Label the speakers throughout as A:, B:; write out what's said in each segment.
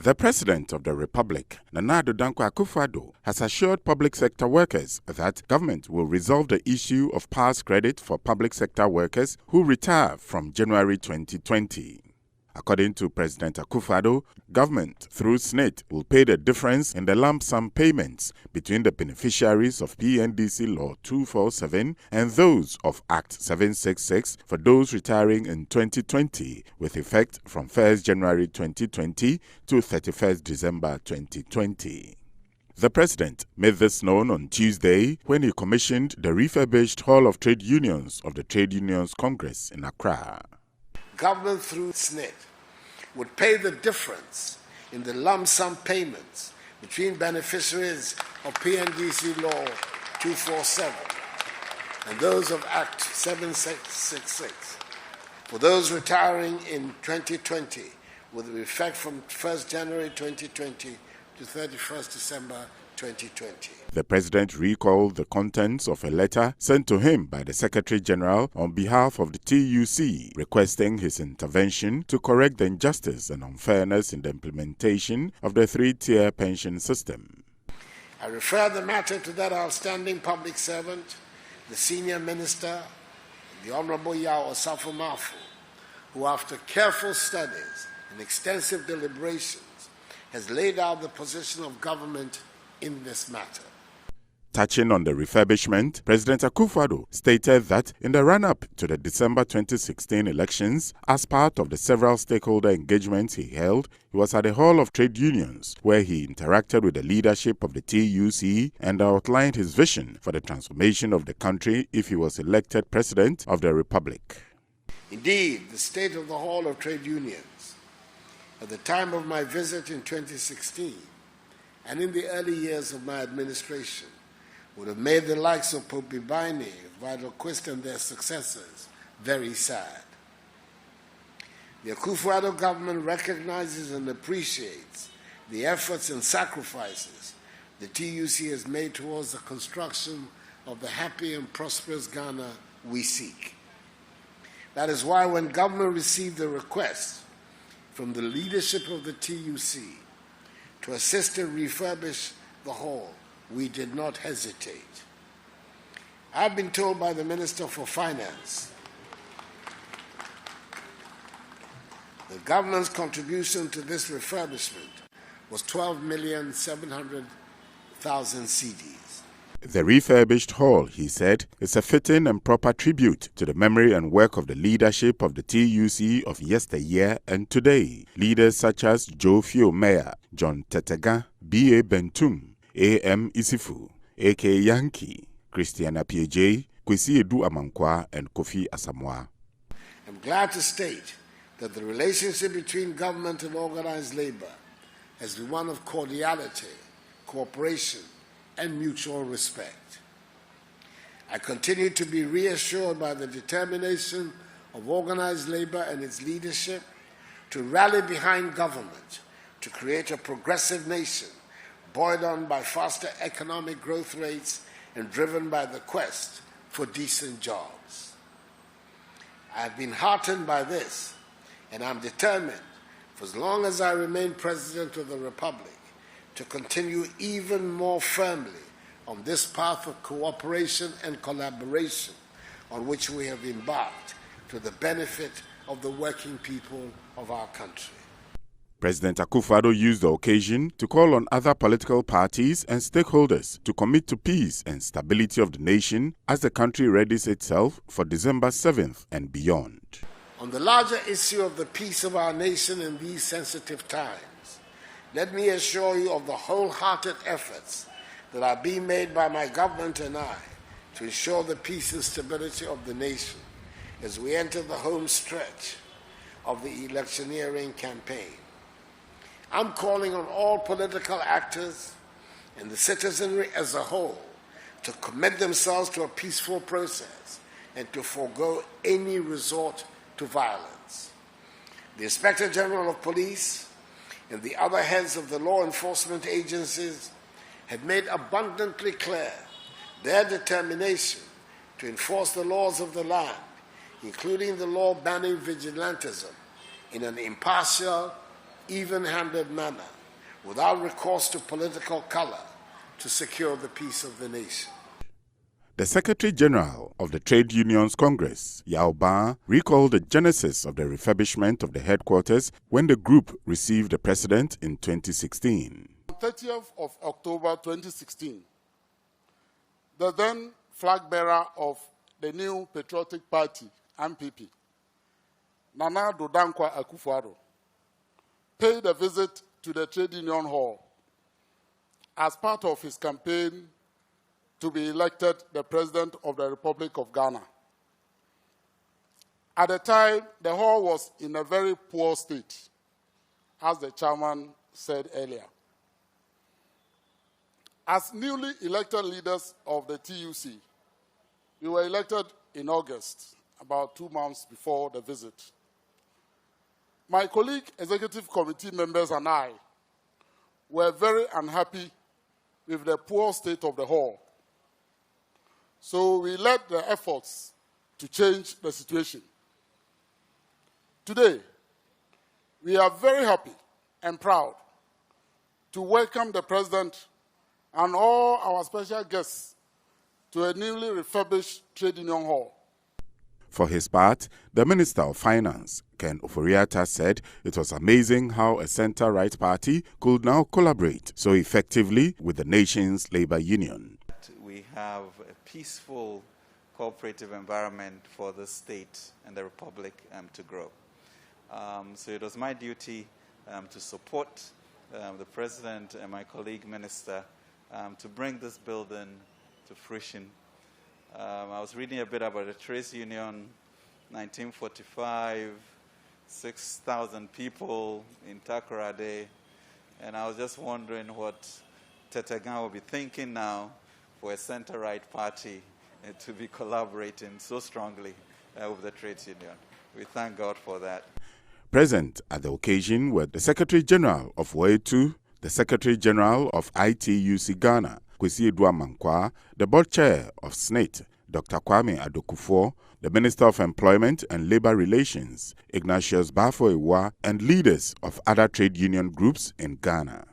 A: The President of the Republic, Nana Addo Dankwa Akufo-Addo, has assured public sector workers that government will resolve the issue of pass credit for public sector workers who retire from January 2020. According to President Akufo-Addo, government through NET will pay the difference in the lump sum payments between the beneficiaries of PNDC Law 247 and those of Act 766 for those retiring in 2020 with effect from 1st January 2020 to 31st December 2020. The President made this known on Tuesday when he commissioned the refurbished Hall of Trade Unions of the Trade Unions Congress in Accra.
B: Government through NET would pay the difference in the lump sum payments between beneficiaries of PNDC Law 247 and those of Act 766 for those retiring in 2020 with effect from 1st January 2020 to 31st December 2020.
A: The President recalled the contents of a letter sent to him by the Secretary General on behalf of the TUC, requesting his intervention to correct the injustice and unfairness in the implementation of the three-tier pension system.
B: I refer the matter to that outstanding public servant, the senior minister, the Honorable Yao Osafo-Mafu, who after careful studies and extensive deliberations has laid out the position of government in this matter.
A: Touching on the refurbishment, President Akufo-Addo stated that in the run-up to the December 2016 elections, as part of the several stakeholder engagements he held, he was at the Hall of Trade Unions, where he interacted with the leadership of the TUC and outlined his vision for the transformation of the country if he was elected President of the Republic.
B: Indeed, the state of the Hall of Trade Unions, at the time of my visit in 2016, and in the early years of my administration, would have made the likes of Pope Bibaini, Vital Quist, and their successors very sad. The Akufo-Addo government recognizes and appreciates the efforts and sacrifices the TUC has made towards the construction of the happy and prosperous Ghana we seek. That is why when government received the request from the leadership of the TUC to assist and refurbish the hall, we did not hesitate. I've been told by the Minister for Finance the government's contribution to this refurbishment was 12,700,000 cedis.
A: The refurbished hall, he said, is a fitting and proper tribute to the memory and work of the leadership of the TUC of yesteryear and today. Leaders such as Joe Fio-Meyer, John Tetega, B.A. Bentum, A.M. Isifu, A.K. Yankee, Christiana P.J., Kwesi Edu Amankwa, and Kofi Asamoah.
B: I'm glad to state that the relationship between government and organized labor has been one of cordiality, cooperation, and mutual respect. I continue to be reassured by the determination of organized labor and its leadership to rally behind government to create a progressive nation buoyed on by faster economic growth rates and driven by the quest for decent jobs. I have been heartened by this, and I'm determined, for as long as I remain President of the Republic, to continue even more firmly on this path of cooperation and collaboration on which we have embarked to the benefit of the working people of our country.
A: President Akufo-Addo used the occasion to call on other political parties and stakeholders to commit to peace and stability of the nation as the country readies itself for December 7th and beyond.
B: On the larger issue of the peace of our nation in these sensitive times, let me assure you of the wholehearted efforts that are being made by my government and I to ensure the peace and stability of the nation as we enter the home stretch of the electioneering campaign. I'm calling on all political actors and the citizenry as a whole to commit themselves to a peaceful process and to forego any resort to violence. The Inspector General of Police and the other heads of the law enforcement agencies have made abundantly clear their determination to enforce the laws of the land, including the law banning vigilantism, in an impartial, even-handed manner, without recourse to political color, to secure the peace of the nation.
A: The Secretary General of the Trade Unions Congress, Yao Ba, recalled the genesis of the refurbishment of the headquarters when the group received the president in 2016.
C: On 30th of October 2016, the then flag bearer of the new Patriotic Party, MPP, Nana Addo Dankwa Akufo-Addo, paid a visit to the Trade Union Hall as part of his campaign to be elected the President of the Republic of Ghana. At the time, the hall was in a very poor state, as the chairman said earlier. As newly elected leaders of the TUC, we were elected in August, about 2 months before the visit. My colleague, executive committee members, and I were very unhappy with the poor state of the hall. So we led the efforts to change the situation. Today, we are very happy and proud to welcome the President and all our special guests to a newly refurbished Trade Union Hall.
A: For his part, the Minister of Finance, Ken Ofori-Atta, said it was amazing how a center-right party could now collaborate so effectively with the nation's labor union.
D: We have a peaceful, cooperative environment for the state and the Republic to grow. So it was my duty to support the President and my colleague Minister to bring this building to fruition. I was reading a bit about the Trades Union, 1945, 6,000 people in Takoradi, and I was just wondering what Tetegan will be thinking now for a center-right party to be collaborating so strongly with the Trades Union. We thank God for that.
A: Present at the occasion were the Secretary General of WETU, the Secretary General of ITUC Ghana, Kwesi Edua-Mankwa, the Board Chair of SNET, Dr. Kwame Adokufo, the Minister of Employment and Labor Relations, Ignatius Bafo-Ewa, and leaders of other trade union groups in Ghana.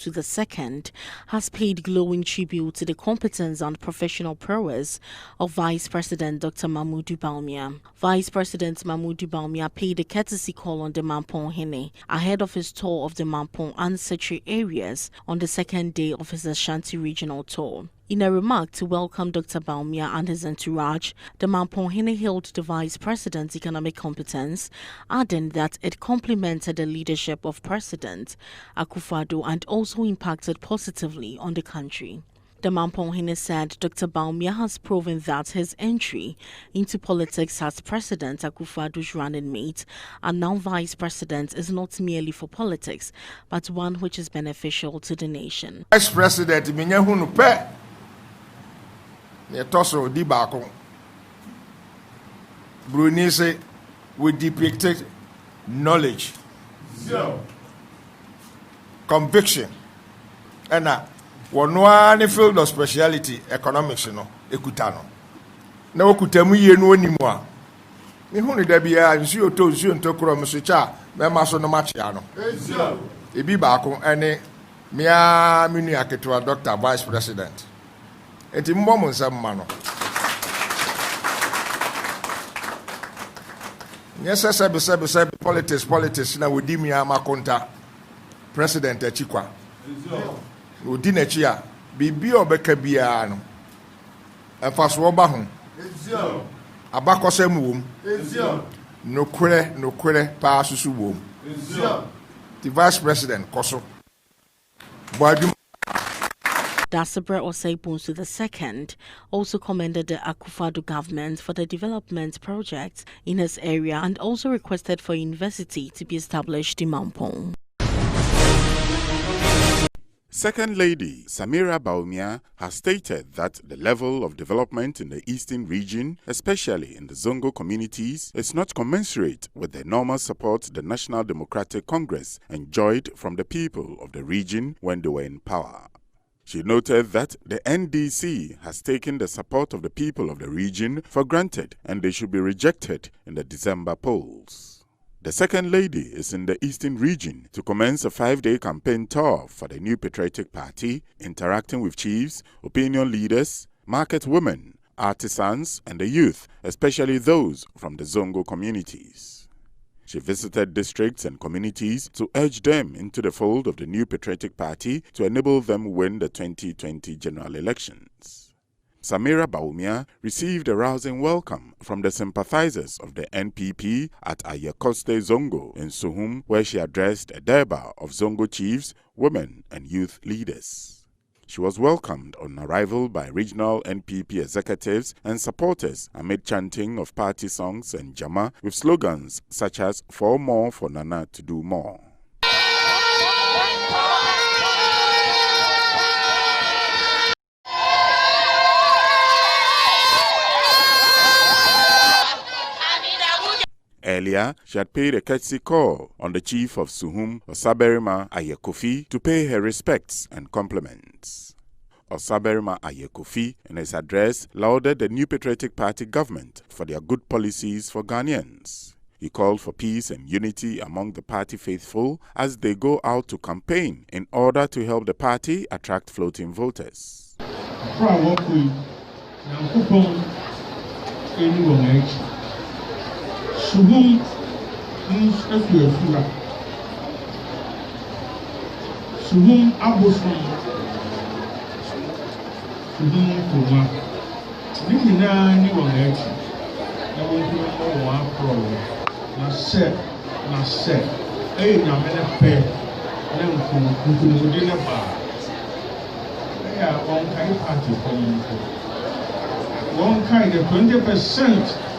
E: The second has paid glowing tribute to the competence and professional prowess of Vice President Dr. Mamudu Bawumia. Vice President Mamudu Bawumia paid a courtesy call on the Mampong Hene ahead of his tour of the Mampong ancestry areas on the second day of his Ashanti regional tour. In a remark to welcome Dr. Bawumia and his entourage, the Mampong Hene hailed the Vice President's economic competence, adding that it complemented the leadership of President Akufo-Addo and also impacted positively on the country. The Mampong Hene said Dr. Bawumia has proven that his entry into politics as President Akufo-Addo's running mate and now Vice President is not merely for politics, but one which is beneficial to the nation.
F: Vice President, Tosso di Bako Brunise with depicted knowledge, conviction, and one field of speciality economics, Ekutano. No Kutemu ye no anymore. Nihuni debia, and Zio to Zion to Kromusicha, Memaso no Machiano. Ibi Bako, and Mia Muniake to a Dr. Vice President. Eti mbomo nsamano. Nyesa sebe politics na wodi mi amakonta President Achikwa. Wodi na chi a bibi obeka bia no. Enfaso oba ho. Abakosem wom. Nokure pa susu wom. The Vice President koso. Boadu
E: Dasabre Oseipunsu II also commended the Akufo-Addo government for the development projects in his area and also requested for a university to be established in Mampong.
A: Second Lady Samira Bawumia has stated that the level of development in the eastern region, especially in the Zongo communities, is not commensurate with the enormous support the National Democratic Congress enjoyed from the people of the region when they were in power. She noted that the NDC has taken the support of the people of the region for granted and they should be rejected in the December polls. The Second Lady is in the Eastern region to commence a 5-day campaign tour for the New Patriotic Party, interacting with chiefs, opinion leaders, market women, artisans, and the youth, especially those from the Zongo communities. She visited districts and communities to urge them into the fold of the New Patriotic Party to enable them win the 2020 general elections. Samira Bawumia received a rousing welcome from the sympathizers of the NPP at Ayakoste Zongo in Suhum, where she addressed a durbar of Zongo chiefs, women, and youth leaders. She was welcomed on arrival by regional NPP executives and supporters amid chanting of party songs and jama with slogans such as "For more for Nana to do more." Earlier, she had paid a courtesy call on the chief of Suhum, Osaberima Ayekofi, to pay her respects and compliments. Osaberima Ayekofi, in his address, lauded the New Patriotic Party government for their good policies for Ghanaians. He called for peace and unity among the party faithful as they go out to campaign in order to help the party attract floating voters.
G: Suhum Esuyafura Suhum Abosom Suhum Kuma Nina ni wangachi na wonku wa pro na se na mena pe na nku de na ba ya won kai party ko won kai the 20%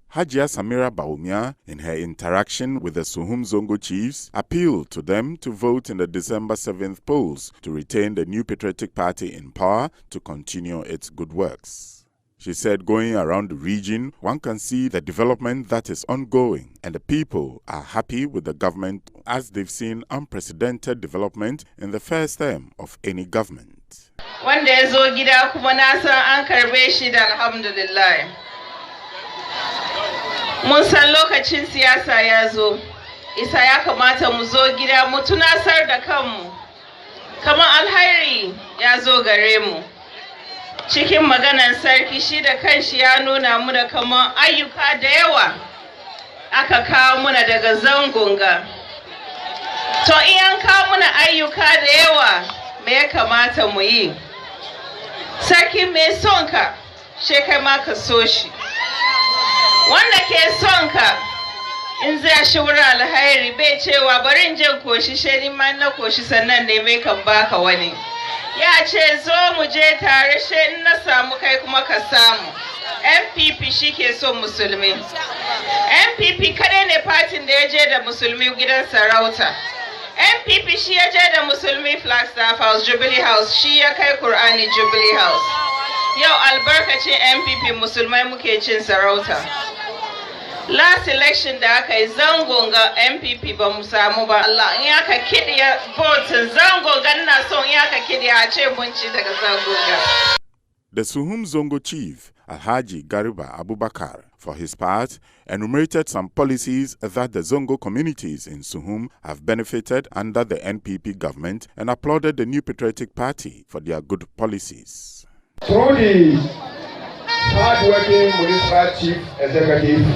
A: Hajia Samira Bawumia, in her interaction with the Suhum Zongo chiefs, appealed to them to vote in the December 7th polls to retain the New Patriotic Party in power to continue its good works. She said going around the region, one can see the development that is ongoing and the people are happy with the government as they've seen unprecedented development in the first term of any government.
H: Wanda ya zo gida kuma na san an karbe shi da alhamdulillah. Mun san lokacin siyasa ya zo, isa ya kamata mu zo gida mu tunasar da kanmu, kamar alhairi ya zo gare mu. Cikin maganan sarki shi da kanshi ya nuna mu da kamar ayyuka da yawa aka kawo muna daga zangonga. To in kawo muna ayyuka da yawa, me ya kamata mu yi? Sarki mai son ka, she kai ma ka so shi. Wanda ke son ka, in zai shi wurin alhairi bai cewa bari in je koshi she ni ma na koshi sannan ne mai kan baka wani. Ya ce zo mu je tare she in na samu kai kuma ka samu. NPP shi ke son musulmi. NPP kadai ne fatin da ya je da musulmi gidan sarauta. NPP shi ya je da musulmi Flagstaff House, Jubilee House, shi ya kai Qur'ani Jubilee House. Yau albarkacin NPP musulmai muke cin sarauta. Last election da aka yi zangonga NPP ba mu samu ba. Allah in aka kidiya vote zangonga na son in aka kidiya a ce mun ci daga zangonga.
A: The Suhum Zongo chief, Alhaji Gariba Abubakar, for his part, enumerated some policies that the Zongo communities in Suhum have benefited under the NPP government and applauded the New Patriotic Party for their good policies.
I: Through the hard-working municipal chief executive,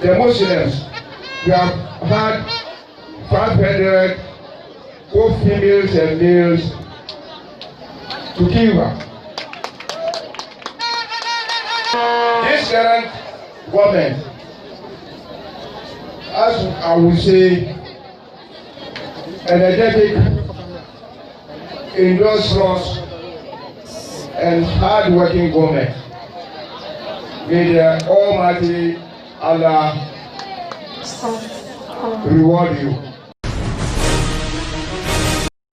I: the Muslims, we have had 500 both females and males to kill her. This current government as I would say, energetic, industrious, and hard-working government. May the Almighty Allah reward you.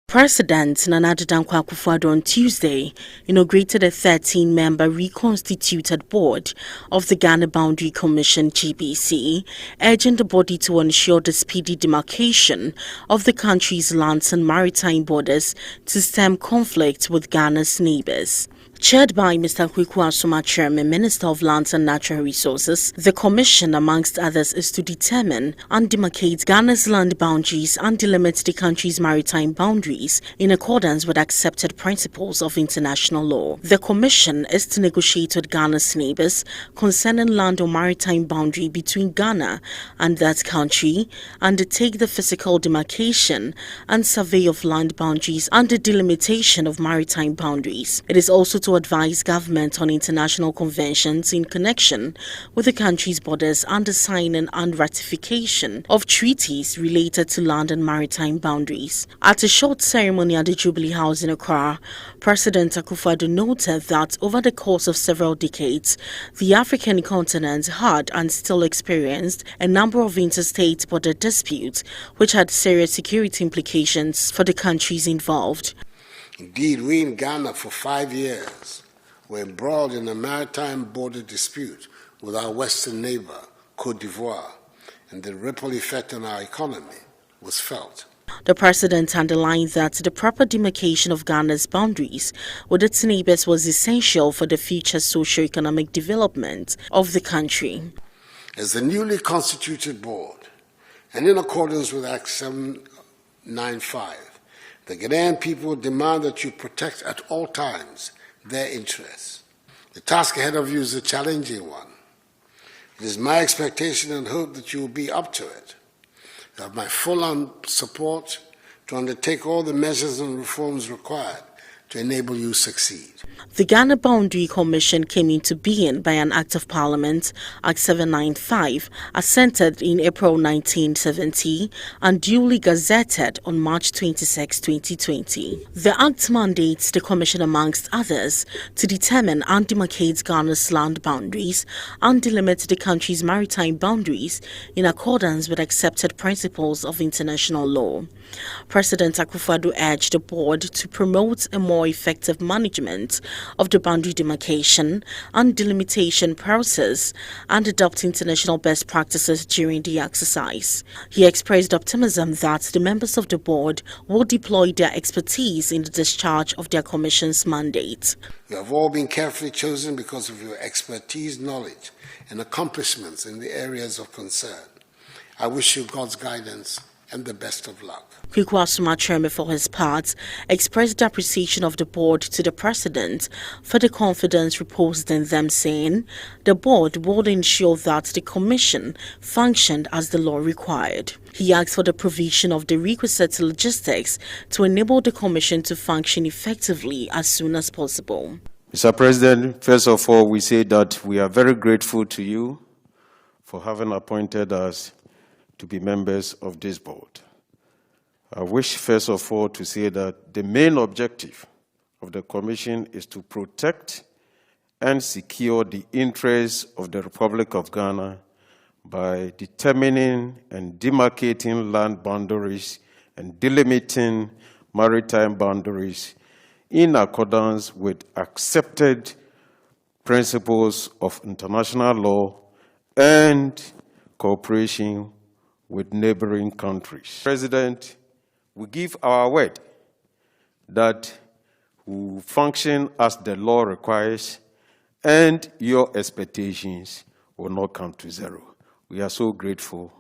E: President Nana Dankwa Akufo-Addo on Tuesday inaugurated a 13-member reconstituted board of the Ghana Boundary Commission (GBC), urging the body to ensure the speedy demarcation of the country's lands and maritime borders to stem conflict with Ghana's neighbors. Chaired by Mr. Kweku Asuma, Chairman, Minister of Lands and Natural Resources, the Commission, amongst others, is to determine and demarcate Ghana's land boundaries and delimit the country's maritime boundaries in accordance with accepted principles of international law. The Commission is to negotiate with Ghana's neighbors concerning land or maritime boundary between Ghana and that country, undertake the physical demarcation and survey of land boundaries and the delimitation of maritime boundaries. It is also to advise government on international conventions in connection with the country's borders and the signing and ratification of treaties related to land and maritime boundaries. At a short ceremony at the Jubilee House in Accra, President Akufo-Addo noted that over the course of several decades, the African continent had and still experienced a number of interstate border disputes which had serious security implications for the countries involved.
B: Indeed, we in Ghana for 5 years were embroiled in a maritime border dispute with our western neighbor, Côte d'Ivoire, and the ripple effect on our economy was felt.
E: The president underlined that the proper demarcation of Ghana's boundaries with its neighbors was essential for the future socio-economic development of the country.
B: As the newly constituted board, and in accordance with Act 795, the Ghanaian people demand that you protect at all times their interests. The task ahead of you is a challenging one. It is my expectation and hope that you will be up to it. You have my full support to undertake all the measures and reforms required to enable you to succeed.
E: The Ghana Boundary Commission came into being by an Act of Parliament, Act 795, assented in April 1970 and duly gazetted on March 26, 2020. The Act mandates the Commission, amongst others, to determine and demarcate Ghana's land boundaries and delimit the country's maritime boundaries in accordance with accepted principles of international law. President Akufo-Addo urged the board to promote a more effective management of the boundary demarcation and delimitation process and adopt international best practices during the exercise. He expressed optimism that the members of the board will deploy their expertise in the discharge of their commission's mandate.
B: You have all been carefully chosen because of your expertise, knowledge, and accomplishments in the areas of concern. I wish you God's guidance and the best of luck.
E: Kweku Asuma, Chairman, for his part, expressed the appreciation of the board to the president for the confidence reposed in them, saying the board would ensure that the commission functioned as the law required. He asked for the provision of the requisite logistics to enable the commission to function effectively as soon as possible.
J: Mr. President, first of all, we say that we are very grateful to you for having appointed us to be members of this board. I wish, first of all, to say that the main objective of the Commission is to protect and secure the interests of the Republic of Ghana by determining and demarcating land boundaries and delimiting maritime boundaries in accordance with accepted principles of international law and cooperation with neighboring countries. President, we give our word that we will function as the law requires and your expectations will not come to zero. We are so grateful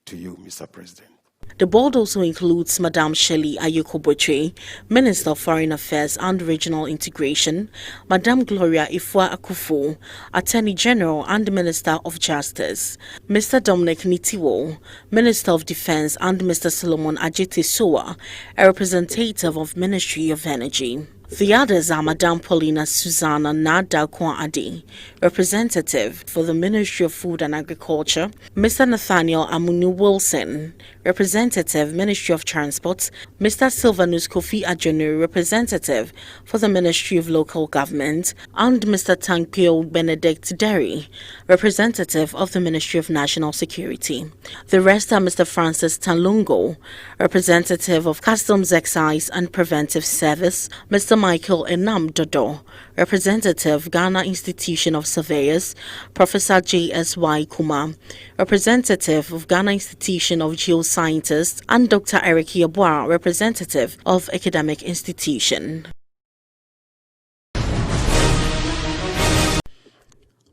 J: to you, Mr. President.
E: The board also includes Madam Shelley Ayoko-Botwe, Minister of Foreign Affairs and Regional Integration, Madam Gloria Ifua-Akufo, Attorney General and Minister of Justice, Mr. Dominic Nitiwo, Minister of Defense, and Mr. Solomon Ajete-Soa, a representative of Ministry of Energy. The others are Madame Paulina Susanna Nada Kwan-Ade, representative for the Ministry of Food and Agriculture, Mr. Nathaniel Amunu Wilson, representative, Ministry of Transport, Mr. Sylvanus Kofi Adjonu, representative for the Ministry of Local Government, and Mr. Tankpio Benedict Derry, representative of the Ministry of National Security. The rest are Mr. Francis Talungo, representative of Customs Excise and Preventive Service, Mr. Michael Enam Dodo, representative, Ghana Institution of Surveyors, Professor J.S.Y. Kuma, representative of Ghana Institution of Geoscientists, and Dr. Eric Yabwa, representative of Academic Institution.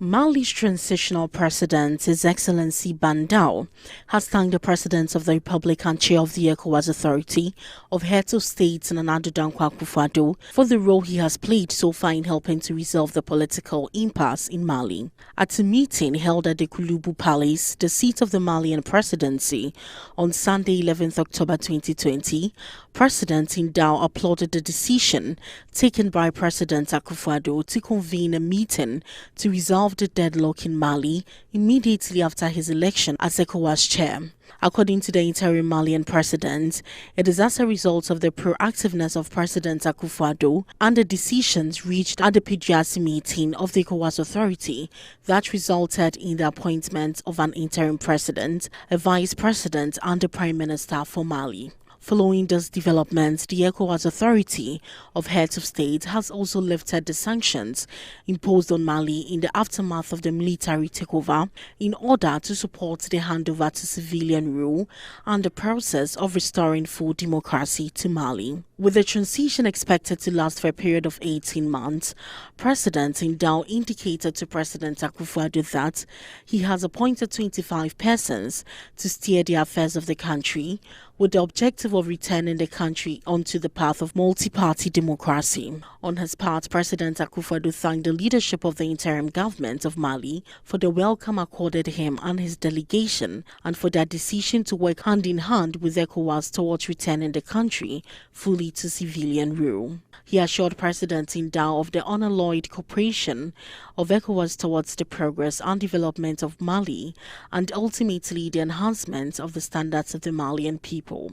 E: Mali's transitional president, His Excellency Bandao, has thanked the President of the Republic and Chair of the ECOWAS Authority of Heads of State Nana Dankwa Akufo-Addo for the role he has played so far in helping to resolve the political impasse in Mali. At a meeting held at the Kulubu Palace, the seat of the Malian presidency, on Sunday 11th October 2020, President Ndao applauded the decision taken by President Akufo-Addo to convene a meeting to resolve the deadlock in Mali immediately after his election as ECOWAS chair. According to the interim Malian president, it is as a result of the proactiveness of President Akufo-Addo and the decisions reached at the PGRC meeting of the ECOWAS authority that resulted in the appointment of an interim president, a vice president, and a prime minister for Mali. Following this development, the ECOWAS Authority of Heads of State has also lifted the sanctions imposed on Mali in the aftermath of the military takeover in order to support the handover to civilian rule and the process of restoring full democracy to Mali. With the transition expected to last for a period of 18 months, President Ndao indicated to President Akufo-Addo that he has appointed 25 persons to steer the affairs of the country, with the objective of returning the country onto the path of multi-party democracy. On his part, President Akufo-Addo thanked the leadership of the interim government of Mali for the welcome accorded him and his delegation and for their decision to work hand in hand with ECOWAS towards returning the country fully to civilian rule. He assured President Ndao of the unalloyed cooperation of ECOWAS towards the progress and development of Mali and ultimately the enhancement of the standards of the Malian people.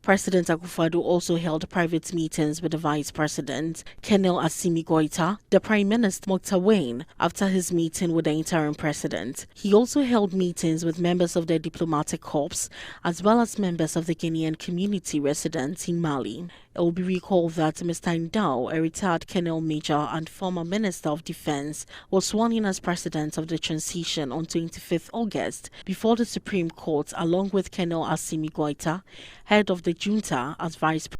E: President Akufo-Addo also held private meetings with the Vice President, Colonel Assimi Goita, the Prime Minister, Mokta Wayne, after his meeting with the interim president. He also held meetings with members of the diplomatic corps, as well as members of the Guinean community residents in Mali. It will be recalled that Mr. Ndao, a retired Colonel Major and former Minister of Defense, was sworn in as President of the transition on 25th August before the Supreme Court, along with Colonel Assimi Goita, head of the junta, as Vice President.